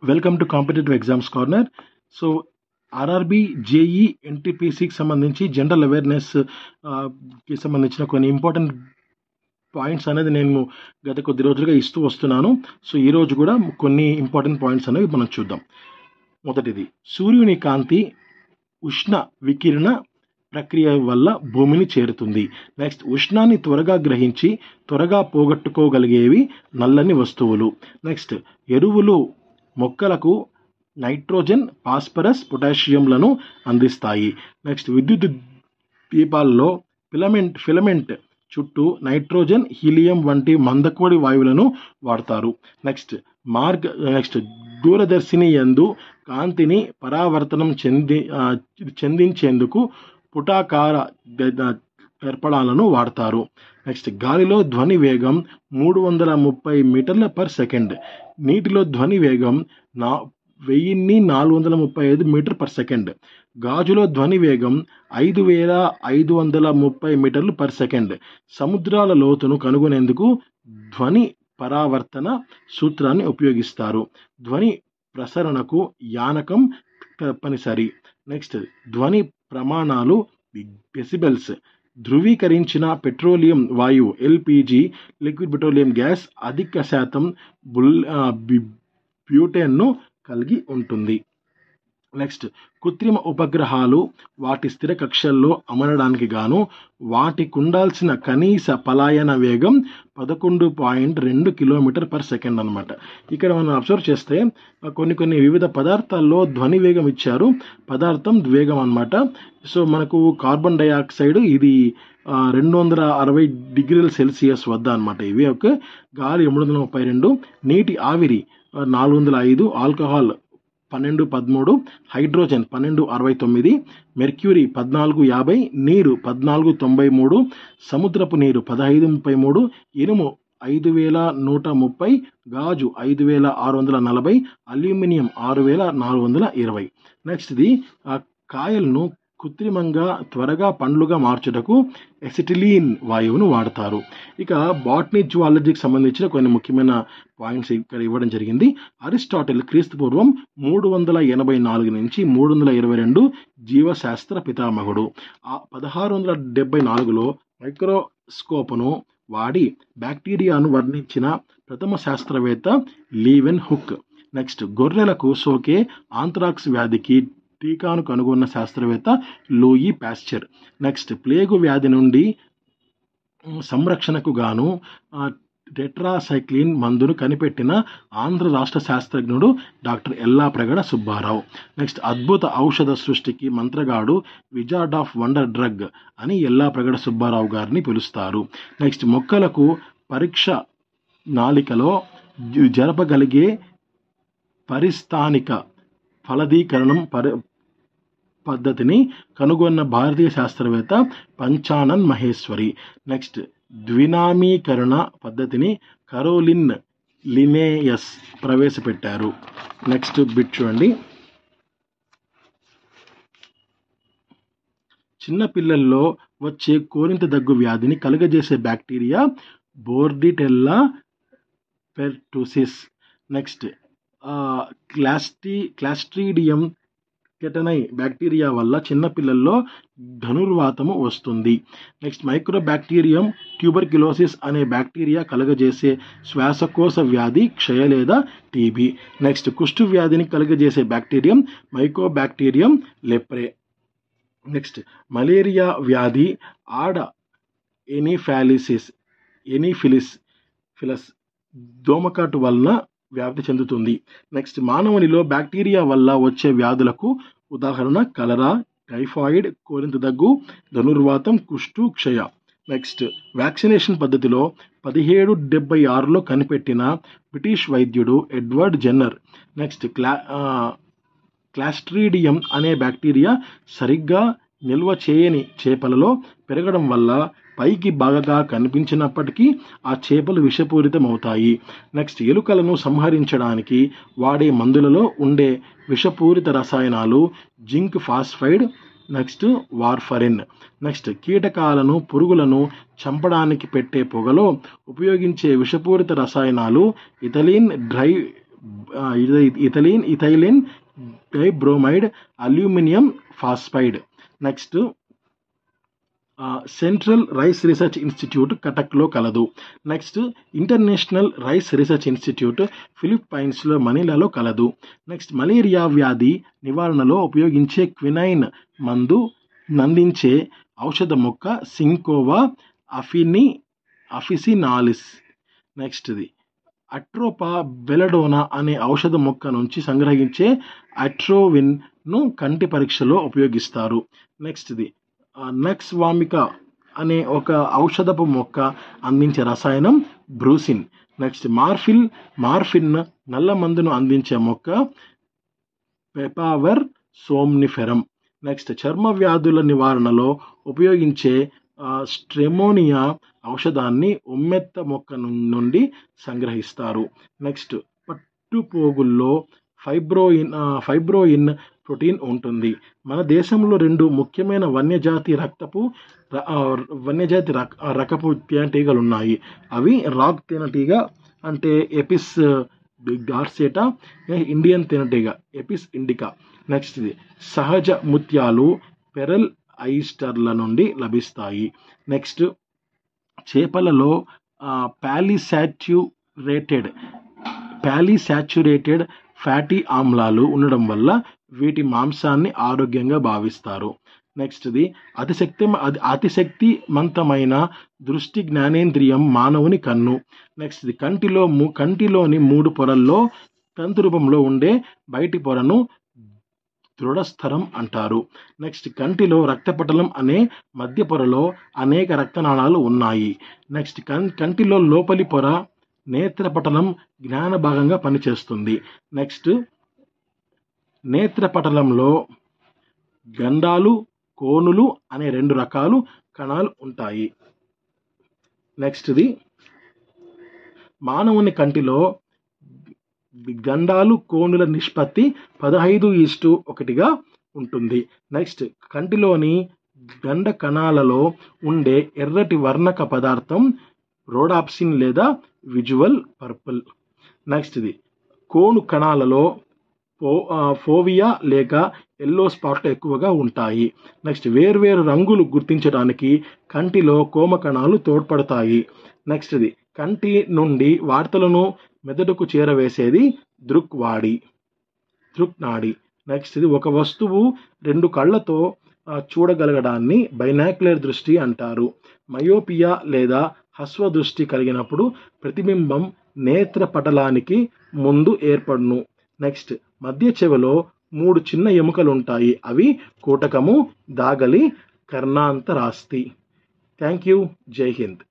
Welcome to competitive exams corner. So RRB, JE, ఎన్టీపీసీకి సంబంధించి general awareness కి సంబంధించిన కొన్ని ఇంపార్టెంట్ పాయింట్స్ అనేది నేను గత కొద్ది రోజులుగా ఇస్తూ వస్తున్నాను. సో ఈరోజు కూడా కొన్ని ఇంపార్టెంట్ పాయింట్స్ అనేవి మనం చూద్దాం. మొదటిది, సూర్యుని కాంతి ఉష్ణ వికిరణ ప్రక్రియ వల్ల భూమిని చేరుతుంది. నెక్స్ట్, ఉష్ణాన్ని త్వరగా గ్రహించి త్వరగా పోగొట్టుకోగలిగేవి నల్లని వస్తువులు. నెక్స్ట్, ఎరువులు మొక్కలకు నైట్రోజన్, ఫాస్ఫరస్, పొటాషియంలను అందిస్తాయి. నెక్స్ట్, విద్యుత్ దీపాల్లో ఫిలమెంట్ చుట్టూ నైట్రోజన్, హీలియం వంటి మందకోడి వాయువులను వాడతారు. నెక్స్ట్ దూరదర్శిని యందు కాంతిని పరావర్తనం చెందించేందుకు పుటాకార దర్పణాలను వాడతారు. నెక్స్ట్, గాలిలో ధ్వని వేగం 330 మీటర్ల పర్ సెకండ్, నీటిలో ధ్వని వేగం 1435 మీటర్ పర్ సెకండ్, గాజులో ధ్వని వేగం 5530 మీటర్లు పర్ సెకండ్. సముద్రాల లోతును కనుగొనేందుకు ధ్వని పరావర్తన సూత్రాన్ని ఉపయోగిస్తారు. ధ్వని ప్రసరణకు యానకం తప్పనిసరి. నెక్స్ట్, ధ్వని ప్రమాణాలు డెసిబెల్స్. ధృవీకరించిన పెట్రోలియం వాయువు ఎల్పిజి, లిక్విడ్ పెట్రోలియం గ్యాస్ అధిక శాతం బ్యూటేన్ను కలిగి ఉంటుంది. నెక్స్ట్, కృత్రిమ ఉపగ్రహాలు వాటి స్థిర కక్షల్లో అమరడానికి గాను వాటికి ఉండాల్సిన కనీస పలాయన వేగం 11.2 కిలోమీటర్ పర్ సెకండ్ అనమాట. ఇక్కడ మనం అబ్జర్వ్ చేస్తే కొన్ని వివిధ పదార్థాల్లో ధ్వని వేగం ఇచ్చారు. పదార్థం వేగం అనమాట. సో మనకు కార్బన్ డైఆక్సైడ్ ఇది 260 డిగ్రీల సెల్సియస్ వద్ద అనమాట. ఇవి ఒక గాలి 332, నీటి ఆవిరి 405, ఆల్కహాల్ 1213, హైడ్రోజన్ 1269, మెర్క్యూరీ 1450, నీరు 1493, సముద్రపు నీరు 1533, ఇనుము 5130, గాజు 5640, అల్యూమినియం 6420. నెక్స్ట్, ఇది కాయలను కృత్రిమంగా త్వరగా పండ్లుగా మార్చుటకు ఎసిటిలీన్ వాయువును వాడతారు. ఇక బాటనీ, జువాలజీకి సంబంధించిన కొన్ని ముఖ్యమైన పాయింట్స్ ఇక్కడ ఇవ్వడం జరిగింది. అరిస్టాటిల్ క్రీస్తుపూర్వం 384 నుంచి 322 జీవశాస్త్ర పితామహుడు. 1674లో మైక్రోస్కోప్ను వాడి బ్యాక్టీరియాను వర్ణించిన ప్రథమ శాస్త్రవేత్త లీవెన్ హుక్. నెక్స్ట్, గొర్రెలకు సోకే ఆంథ్రాక్స్ వ్యాధికి టీకాను కనుగొన్న శాస్త్రవేత్త లూయి పాస్చర్. నెక్స్ట్, ప్లేగు వ్యాధి నుండి సంరక్షణకు గాను టెట్రాసైక్లిన్ మందును కనిపెట్టిన ఆంధ్ర రాష్ట్ర శాస్త్రజ్ఞుడు డాక్టర్ ఎల్లాప్రగడ సుబ్బారావు. నెక్స్ట్, అద్భుత ఔషధ సృష్టికి మంత్రగాడు, విజార్డ్ ఆఫ్ వండర్ డ్రగ్ అని ఎల్లాప్రగడ సుబ్బారావు గారిని పిలుస్తారు. నెక్స్ట్, మొక్కలకు పరీక్ష నాళికలో జరపగలిగే పరిస్థానిక ఫలదీకరణం పద్ధతిని కనుగొన్న భారతీయ శాస్త్రవేత్త పంచానన్ మహేశ్వరి. నెక్స్ట్, ద్వినామీకరణ పద్ధతిని కరోలిన్ లినేయస్ ప్రవేశపెట్టారు. నెక్స్ట్ బిట్ చూడండి. చిన్నపిల్లల్లో వచ్చే కోరింత దగ్గు వ్యాధిని కలుగజేసే bacteria Bordetella pertussis. Next, Clostridium tetani bacteria వల్ల చిన్నపిల్లల్లో ధనుర్వాతము వస్తుంది. నెక్స్ట్, మైక్రోబ్యాక్టీరియం ట్యూబర్క్యులోసిస్ అనే బ్యాక్టీరియా కలుగజేసే శ్వాసకోశ వ్యాధి క్షయ లేదా టీబీ. నెక్స్ట్, కుష్టు వ్యాధిని కలుగజేసే bacterium mycobacterium leprae. Next, malaria వ్యాధి ఆడ ఎనీఫిలిస్ దోమకాటు వలన వ్యాప్తి చెందుతుంది. నెక్స్ట్, మానవునిలో బ్యాక్టీరియా వల్ల వచ్చే వ్యాధులకు ఉదాహరణ కలరా, టైఫాయిడ్, కోరింత దగ్గు, ధనుర్వాతం, కుష్టు, క్షయ. నెక్స్ట్, వ్యాక్సినేషన్ పద్ధతిలో 1776లో కనిపెట్టిన బ్రిటిష్ వైద్యుడు ఎడ్వర్డ్ జెన్నర్. నెక్స్ట్, క్లాస్ట్రీడియం అనే బ్యాక్టీరియా సరిగ్గా నిల్వ చేయని చేపలలో పెరగడం వల్ల పైకి బాగా కనిపించినప్పటికీ ఆ చేపలు విషపూరితమవుతాయి. నెక్స్ట్, ఎలుకలను సంహరించడానికి వాడే మందులలో ఉండే విషపూరిత రసాయనాలు zinc phosphide, next warfarin. Next, కీటకాలను, పురుగులను చంపడానికి పెట్టే పొగలో ఉపయోగించే విషపూరిత రసాయనాలు ethylene ethylene dibromide, aluminium phosphide. Next central rice research institute కటక్లో కలదు. Next international rice research institute ఫిలిప్పైన్స్లో మనీలాలో కలదు. నెక్స్ట్ మలేరియా వ్యాధి నివారణలో ఉపయోగించే క్వినైన్ మందు నందించే ఔషధ మొక్క సింకోవా అఫిసినాలిస్. నెక్స్ట్ది అట్రోపా బెలడోనా అనే ఔషధ మొక్క నుంచి సంగ్రహించే అట్రోవిన్ను కంటి పరీక్షలో ఉపయోగిస్తారు. నెక్స్ట్ది నక్స్వామిక అనే ఒక ఔషధపు మొక్క అందించే రసాయనం బ్రూసిన్. నెక్స్ట్ మార్ఫిన్ నల్ల మందును అందించే మొక్క పెపావర్ సోమ్నిఫెరం. నెక్స్ట్ చర్మ వ్యాధుల నివారణలో ఉపయోగించే స్ట్రెమోనియా ఔషధాన్ని ఉమ్మెత్త మొక్క నుండి సంగ్రహిస్తారు. నెక్స్ట్ పట్టుపోగుల్లో ఫైబ్రోయిన్ ప్రోటీన్ ఉంటుంది. మన దేశంలో 2 ముఖ్యమైన వన్యజాతి రకపు తేనెటీగలు ఉన్నాయి. అవి రాక్ తేనెటీగ అంటే ఎపిస్ గార్సెటా, ఇండియన్ తేనెటీగ ఎపిస్ ఇండికా. నెక్స్ట్ది సహజ ముత్యాలు పెరల్ ఐస్టర్ల నుండి లభిస్తాయి. నెక్స్ట్ చేపలలో పాలీసాచ్యురేటెడ్ ఫ్యాటీ ఆమ్లాలు ఉండడం వల్ల వీటి మాంసాన్ని ఆరోగ్యంగా భావిస్తారు. నెక్స్ట్ది అతిశక్తిమంతమైన దృష్టి జ్ఞానేంద్రియం మానవుని కన్ను. నెక్స్ట్ది కంటిలోని 3 పొరల్లో తంతు రూపంలో ఉండే బయటి పొరను దృఢస్థరం అంటారు. నెక్స్ట్ కంటిలో రక్తపటలం అనే మధ్య పొరలో అనేక రక్తనాళాలు ఉన్నాయి. నెక్స్ట్ కంటిలో లోపలి పొర నేత్రపటలం జ్ఞాన భాగంగా పనిచేస్తుంది. నెక్స్ట్ నేత్రపటలంలో గండాలు, కోనులు అనే 2 రకాలు కణాలు ఉంటాయి. నెక్స్ట్ది మానవుని కంటిలో గండాలు, కోనుల నిష్పత్తి 15:1గా ఉంటుంది. నెక్స్ట్ కంటిలోని గండ కణాలలో ఉండే ఎర్రటి వర్ణక పదార్థం రోడాప్సిన్ లేదా విజువల్ పర్పుల్. నెక్స్ట్ది కోను కణాలలో ఫోవియా లేక ఎల్లో స్పాట్లు ఎక్కువగా ఉంటాయి. నెక్స్ట్ వేర్వేరు రంగులు గుర్తించడానికి కంటిలో కోమ కణాలు తోడ్పడతాయి. నెక్స్ట్ది కంటి నుండి వార్తలను మెదడుకు చేరవేసేది దృక్నాడి. నెక్స్ట్ది ఒక వస్తువు 2 కళ్ళతో చూడగలగడాన్ని బైనాక్యులర్ దృష్టి అంటారు. మయోపియా లేదా హస్వ దృష్టి కలిగినప్పుడు ప్రతిబింబం నేత్రపటలానికి ముందు ఏర్పడును. నెక్స్ట్ మధ్య చెవిలో 3 చిన్న ఎముకలు ఉంటాయి. అవి కూటకము, దాగలి, కర్ణాంతరాస్తి. Thank you. జై హింద్.